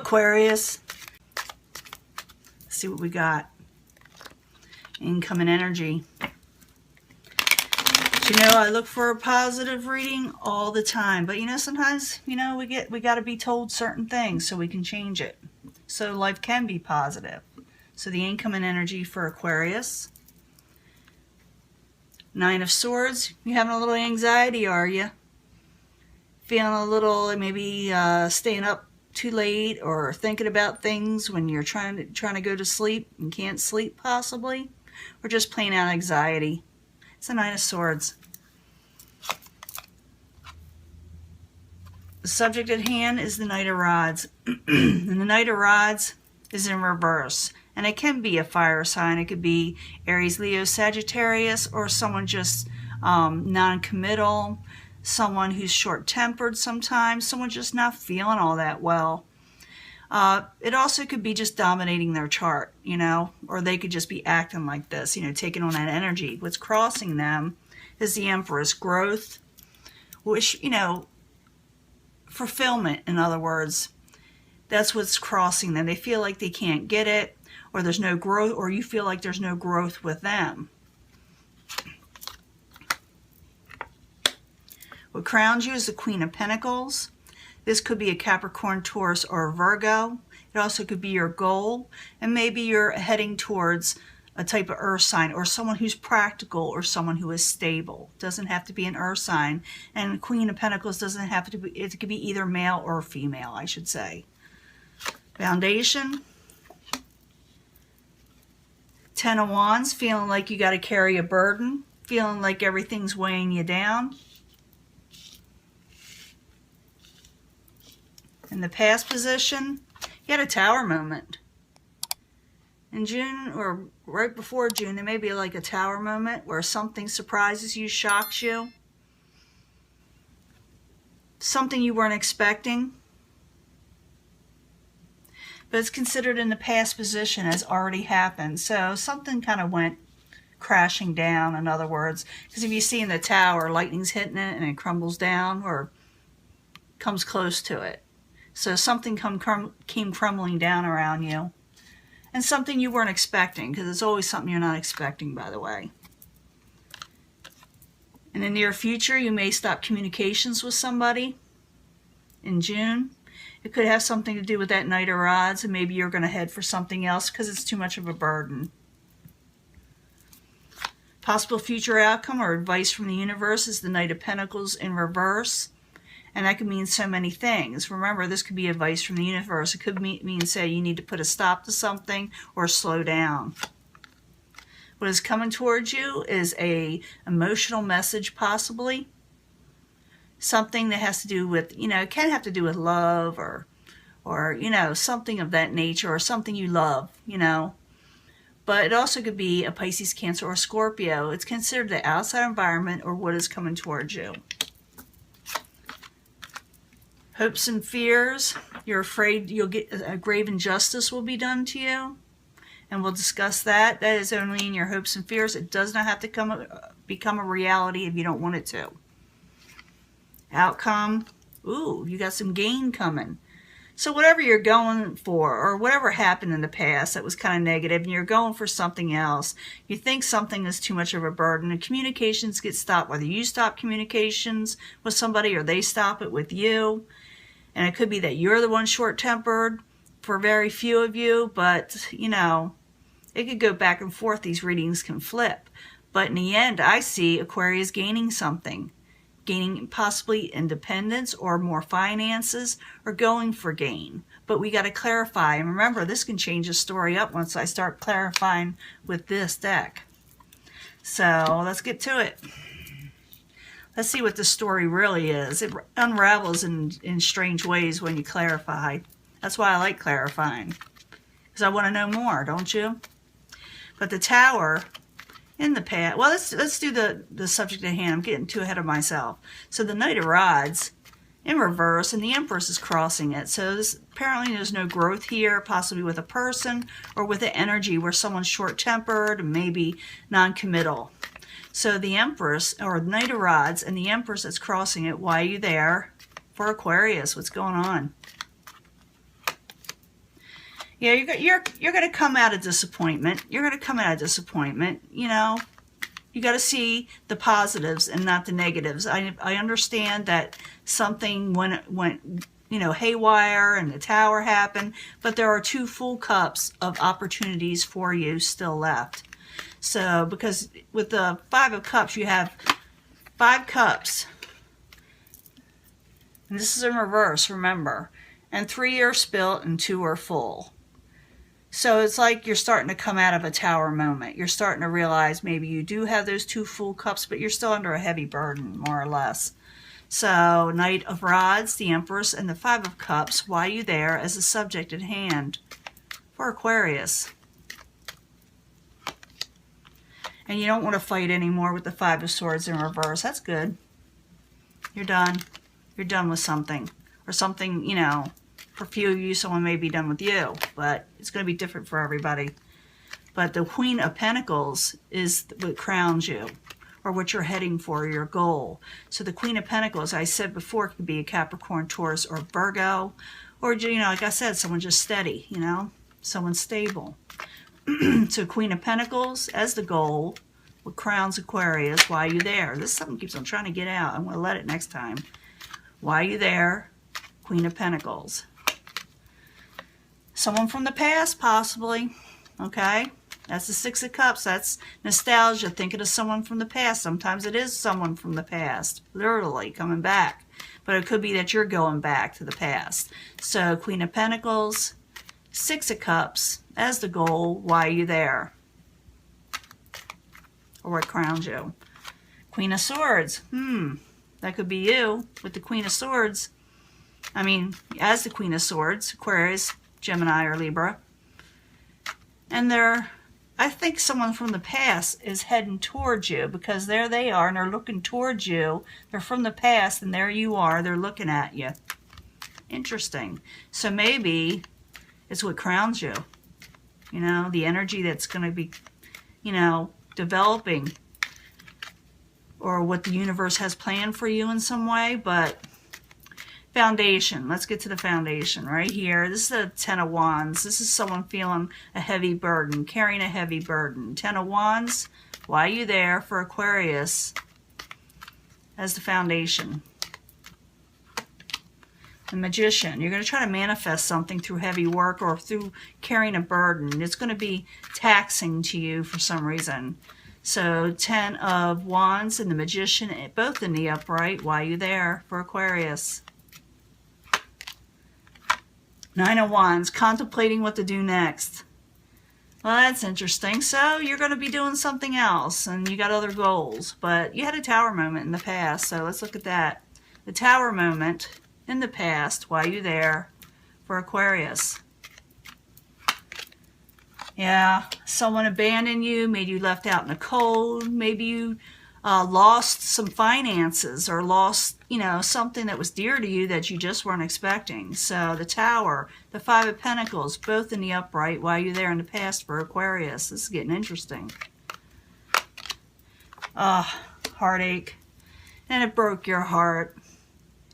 Aquarius. Let's see what we got. Incoming energy. You know, I look for a positive reading all the time, but you know, sometimes, you know, we got to be told certain things so we can change it. So life can be positive. So the incoming energy for Aquarius. Nine of Swords. You having a little anxiety, are you? Feeling a little, maybe staying up too late or thinking about things when you're trying to go to sleep and can't sleep possibly, or just plain out anxiety. It's a Nine of Swords. The subject at hand is the Knight of Rods. And the Knight of Rods is in reverse. And it can be a fire sign. It could be Aries, Leo, Sagittarius, or someone just non-committal, someone who's short-tempered sometimes, someone just not feeling all that well. It also could be just dominating their chart, you know, or they could just be acting like this, you know, taking on that energy. What's crossing them is the Empress, growth, which, you know, fulfillment, in other words. That's what's crossing them. They feel like they can't get it, or there's no growth, or you feel like there's no growth with them. What crowns you is the Queen of Pentacles. This could be a Capricorn, Taurus, or a Virgo. It also could be your goal, and maybe you're heading towards a type of earth sign, or someone who's practical, or someone who is stable. It doesn't have to be an earth sign, and Queen of Pentacles doesn't have to be, it could be either male or female, I should say. Foundation. Ten of Wands, feeling like you got to carry a burden, feeling like everything's weighing you down. In the past position, you had a Tower moment. In June, or right before June, there may be like a Tower moment where something surprises you, shocks you. Something you weren't expecting. But it's considered in the past position as already happened. So something kind of went crashing down, in other words. Because if you see in the Tower, lightning's hitting it and it crumbles down or comes close to it. So something came crumbling down around you. And something you weren't expecting, because it's always something you're not expecting, by the way. In the near future, you may stop communications with somebody in June. It could have something to do with that Knight of Rods, and maybe you're going to head for something else because it's too much of a burden. Possible future outcome or advice from the universe is the Knight of Pentacles in reverse. And that could mean so many things. Remember, this could be advice from the universe. It could mean, say, you need to put a stop to something or slow down. What is coming towards you is a emotional message, possibly. Something that has to do with, you know, it can have to do with love or you know, something of that nature, or something you love, you know. But it also could be a Pisces, Cancer, or Scorpio. It's considered the outside environment or what is coming towards you. Hopes and fears. You're afraid you'll get a grave injustice will be done to you. And we'll discuss that. That is only in your hopes and fears. It does not have to become a reality if you don't want it to. Outcome. Ooh, you got some gain coming. So whatever you're going for, or whatever happened in the past that was kind of negative, and you're going for something else, you think something is too much of a burden, and communications get stopped, whether you stop communications with somebody or they stop it with you. And it could be that you're the one short-tempered for very few of you, but, you know, it could go back and forth. These readings can flip. But in the end, I see Aquarius gaining something. Gaining possibly independence or more finances, or going for gain. But we got to clarify. And remember, this can change the story up once I start clarifying with this deck. So let's get to it. Let's see what the story really is. It unravels in strange ways when you clarify. That's why I like clarifying. Because I want to know more, don't you? But the Tower in the past... Well, let's do the subject at hand. I'm getting too ahead of myself. So the Knight of Rods in reverse, and the Empress is crossing it. So apparently there's no growth here, possibly with a person or with an energy where someone's short-tempered and maybe non-committal. So the Empress, or the Knight of Rods, and the Empress that's crossing it, why are you there? For Aquarius, what's going on? Yeah, you're going to come out of disappointment. You're going to come out of disappointment. You know, you got to see the positives and not the negatives. I understand that something went haywire and the tower happened, but there are 2 full cups of opportunities for you still left. So, because with the 5 of Cups, you have 5 cups. And this is in reverse, remember. And 3 are spilt and 2 are full. So it's like you're starting to come out of a tower moment. You're starting to realize maybe you do have those 2 full cups, but you're still under a heavy burden, more or less. So, Knight of Rods, the Empress, and the 5 of Cups, why are you there as the subject at hand for Aquarius? And you don't want to fight anymore with the 5 of Swords in reverse. That's good. You're done. You're done with something. Or something, for a few of you, someone may be done with you. But it's going to be different for everybody. But the Queen of Pentacles is what crowns you, or what you're heading for, your goal. So the Queen of Pentacles, I said before, could be a Capricorn, Taurus, or Virgo. Or, like I said, someone just steady, someone stable. So Queen of Pentacles as the goal, what crowns Aquarius, why are you there? This is something keeps on trying to get out. I'm going to let it next time. Why are you there? Queen of Pentacles. Someone from the past, possibly. Okay? That's the 6 of Cups. That's nostalgia, thinking of someone from the past. Sometimes it is someone from the past, literally coming back. But it could be that you're going back to the past. So Queen of Pentacles, 6 of Cups as the goal. Why are you there? Or what crowns you? Queen of Swords. That could be you with the Queen of Swords. I mean, as the Queen of Swords, Aquarius, Gemini, or Libra. And I think someone from the past is heading towards you, because there they are and they're looking towards you. They're from the past and there you are. They're looking at you. Interesting. So maybe it's what crowns you. The energy that's going to be, developing, or what the universe has planned for you in some way. But foundation. Let's get to the foundation right here. This is the 10 of Wands. This is someone feeling a heavy burden, carrying a heavy burden. 10 of Wands. Why are you there for Aquarius as the foundation? The Magician. You're going to try to manifest something through heavy work or through carrying a burden. It's going to be taxing to you for some reason. So 10 of Wands and the Magician, both in the upright. Why are you there for Aquarius? 9 of Wands, contemplating what to do next. Well, that's interesting. So you're going to be doing something else, and you got other goals. But you had a tower moment in the past, so let's look at that. The tower moment in the past, why are you there for Aquarius? Yeah, someone abandoned you, made you left out in the cold. Maybe you lost some finances, or lost, something that was dear to you that you just weren't expecting. So the Tower, the 5 of Pentacles, both in the upright. Why are you there in the past for Aquarius? This is getting interesting. Heartache. And it broke your heart.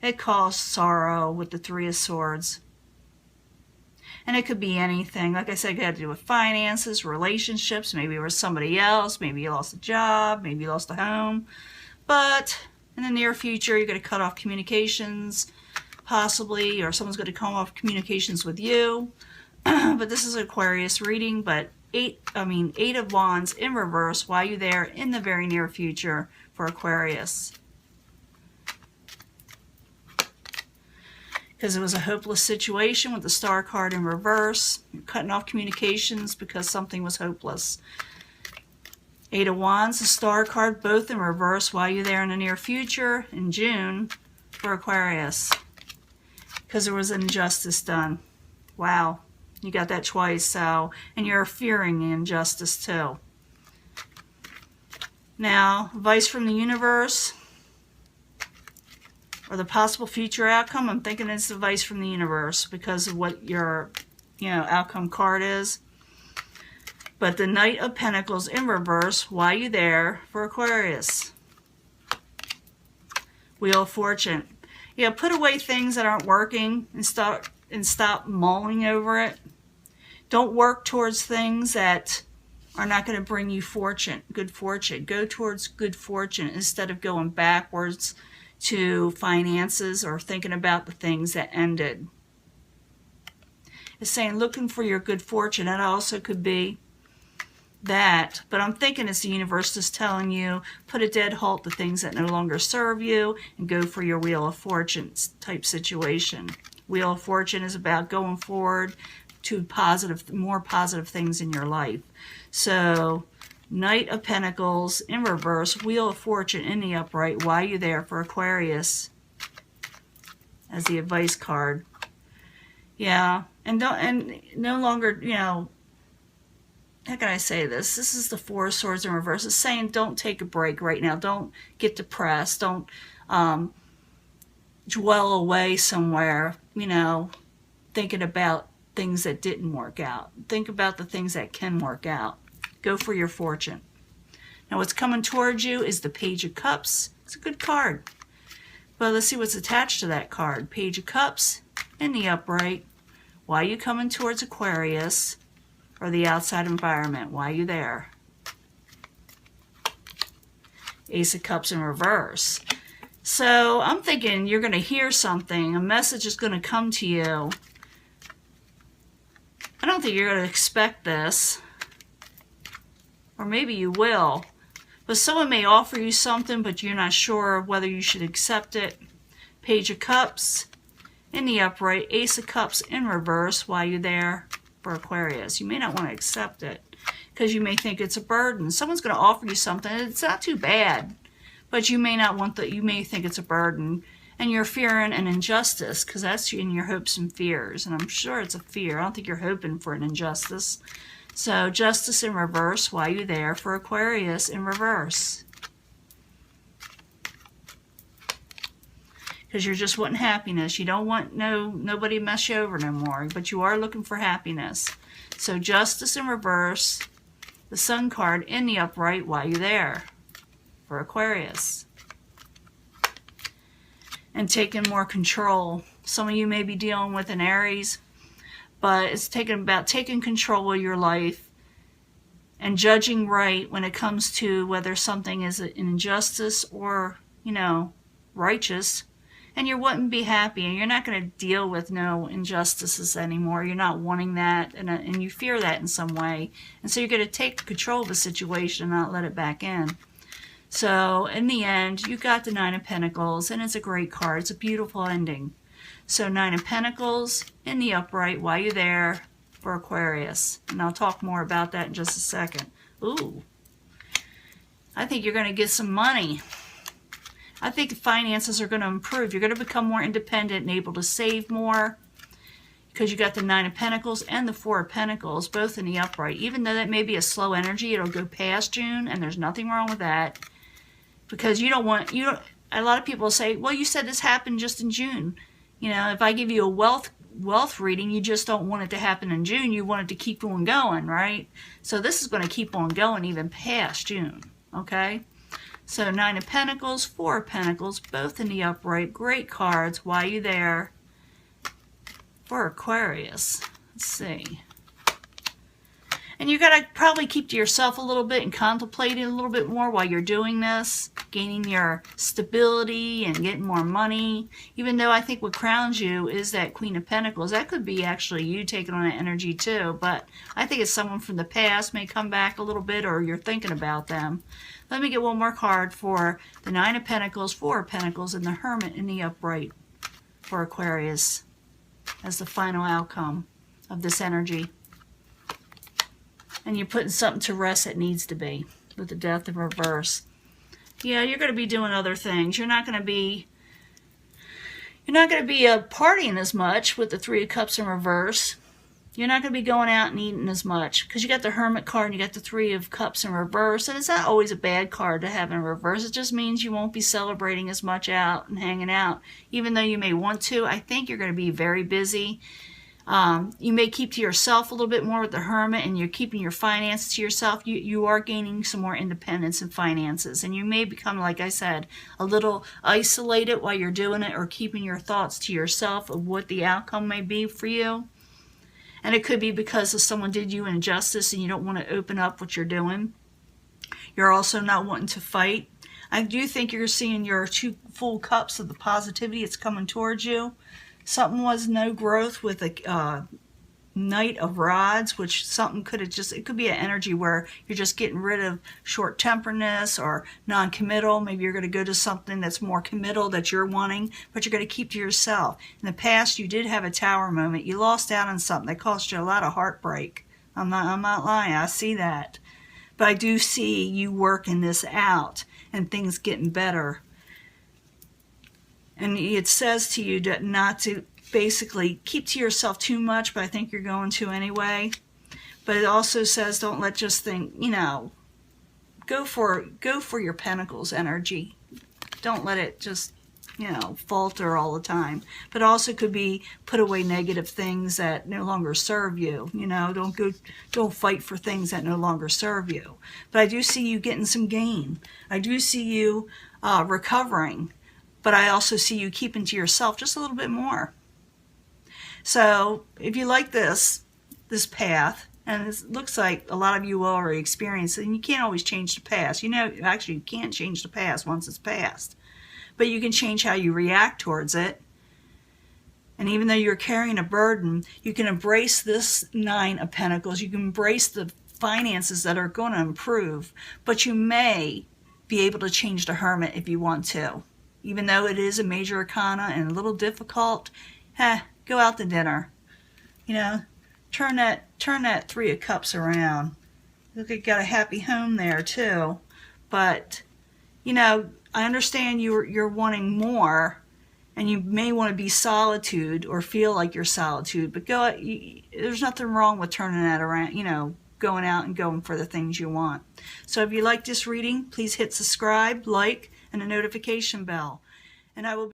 It caused sorrow with the 3 of Swords. And it could be anything. Like I said, it had to do with finances, relationships. Maybe it was somebody else. Maybe you lost a job. Maybe you lost a home. But in the near future, you're going to cut off communications, possibly. Or someone's going to cut off communications with you. But this is an Aquarius reading. But 8 of Wands in reverse. Why are you there in the very near future for Aquarius? Because it was a hopeless situation with the Star card in reverse. You're cutting off communications because something was hopeless. 8 of Wands, the Star card, both in reverse. Why are you there in the near future in June for Aquarius? Because there was injustice done. Wow. You got that twice. So, and you're fearing the injustice too. Now, advice from the universe, or the possible future outcome. I'm thinking it's advice from the universe because of what your, outcome card is. But the Knight of Pentacles in reverse, why are you there for Aquarius? Wheel of Fortune. Put away things that aren't working and stop mulling over it. Don't work towards things that are not going to bring you fortune, good fortune. Go towards good fortune instead of going backwards to finances or thinking about the things that ended. It's saying looking for your good fortune. That also could be that, but I'm thinking it's the universe just telling you, put a dead halt to things that no longer serve you and go for your Wheel of Fortune type situation. Wheel of Fortune is about going forward to positive, more positive things in your life. So Knight of Pentacles in reverse, Wheel of Fortune in the upright. Why are you there for Aquarius as the advice card? Yeah, and no longer, you know, how can I say this? This is the Four of Swords in reverse. It's saying don't take a break right now. Don't get depressed. Don't dwell away somewhere, you know, thinking about things that didn't work out. Think about the things that can work out. Go for your fortune. Now what's coming towards you is the Page of Cups. It's a good card. But let's see what's attached to that card. Page of Cups in the upright. Why are you coming towards Aquarius? Or the outside environment. Why are you there? Ace of Cups in reverse. So I'm thinking you're going to hear something. A message is going to come to you. I don't think you're going to expect this. Or maybe you will. But someone may offer you something, but you're not sure whether you should accept it. Page of Cups in the upright. Ace of Cups in reverse. Why are you there? For Aquarius. You may not want to accept it because you may think it's a burden. Someone's going to offer you something. It's not too bad, but you may not want that. You may think it's a burden, and you're fearing an injustice because that's in your hopes and fears. And I'm sure it's a fear. I don't think you're hoping for an injustice. So Justice in reverse. Why are you there for Aquarius in reverse? Because you're just wanting happiness. You don't want nobody to mess you over no more, but you are looking for happiness. So Justice in reverse, the Sun card in the upright. Why are you there? For Aquarius. And taking more control. Some of you may be dealing with an Aries, but it's about taking control of your life and judging right when it comes to whether something is an injustice or, you know, righteous. And you wouldn't be happy, and you're not going to deal with no injustices anymore. You're not wanting that, and you fear that in some way. And so you're going to take control of the situation and not let it back in. So in the end, you got the Nine of Pentacles, and it's a great card. It's a beautiful ending. So Nine of Pentacles in the upright. Why are you there? For Aquarius. And I'll talk more about that in just a second. Ooh. I think you're going to get some money. I think the finances are going to improve. You're going to become more independent and able to save more because you got the Nine of Pentacles and the Four of Pentacles, both in the upright. Even though that may be a slow energy, it'll go past June, and there's nothing wrong with that because a lot of people say, well, you said this happened just in June. You know, if I give you a wealth reading, you just don't want it to happen in June. You want it to keep on going, right? So this is going to keep on going even past June, okay? So Nine of Pentacles, Four of Pentacles, both in the upright. Great cards. Why are you there? For Aquarius. Let's see. And you got to probably keep to yourself a little bit and contemplate it a little bit more while you're doing this. Gaining your stability and getting more money. Even though I think what crowns you is that Queen of Pentacles. That could be actually you taking on that energy too. But I think it's someone from the past may come back a little bit, or you're thinking about them. Let me get one more card for the Nine of Pentacles, Four of Pentacles, and the Hermit in the upright for Aquarius as the final outcome of this energy. And you're putting something to rest that needs to be with the Death in reverse. Yeah, you're going to be doing other things. You're not going to be partying as much with the Three of Cups in reverse. You're not going to be going out and eating as much because you got the Hermit card and you got the Three of Cups in reverse. And it's not always a bad card to have in reverse. It just means you won't be celebrating as much out and hanging out. Even though you may want to, I think you're going to be very busy. You may keep to yourself a little bit more with the Hermit, and you're keeping your finances to yourself. You are gaining some more independence in finances. And you may become, like I said, a little isolated while you're doing it, or keeping your thoughts to yourself of what the outcome may be for you. And it could be because someone did you injustice and you don't want to open up what you're doing. You're also not wanting to fight. I do think you're seeing your 2 full cups of the positivity. It's coming towards you. Something was no growth with a Knight of Rods, which something could have just, it could be an energy where you're just getting rid of short-temperedness or non-committal. Maybe you're going to go to something that's more committal that you're wanting, but you're going to keep to yourself. In the past, you did have a Tower moment. You lost out on something that caused you a lot of heartbreak. I'm not lying. I see that. But I do see you working this out and things getting better. And it says to you that not to basically keep to yourself too much, but I think you're going to anyway. But it also says don't let just think, you know, go for your Pentacles energy. Don't let it just, you know, falter all the time. But also could be put away negative things that no longer serve you. You know, don't fight for things that no longer serve you. But I do see you getting some gain. I do see you recovering. But I also see you keeping to yourself just a little bit more. So if you like this path, and it looks like a lot of you will already experience it, and you can't always change the past. You know, actually you can't change the past once it's past. But you can change how you react towards it. And even though you're carrying a burden, you can embrace this 9 of Pentacles. You can embrace the finances that are going to improve. But you may be able to change the Hermit if you want to. Even though it is a major arcana and a little difficult, go out to dinner. You know, turn that 3 of Cups around. Look, you got a happy home there too. But, you know, I understand you're wanting more, and you may want to be solitude or feel like you're solitude. But there's nothing wrong with turning that around. You know, going out and going for the things you want. So if you like this reading, please hit subscribe, like, and the notification bell. And I will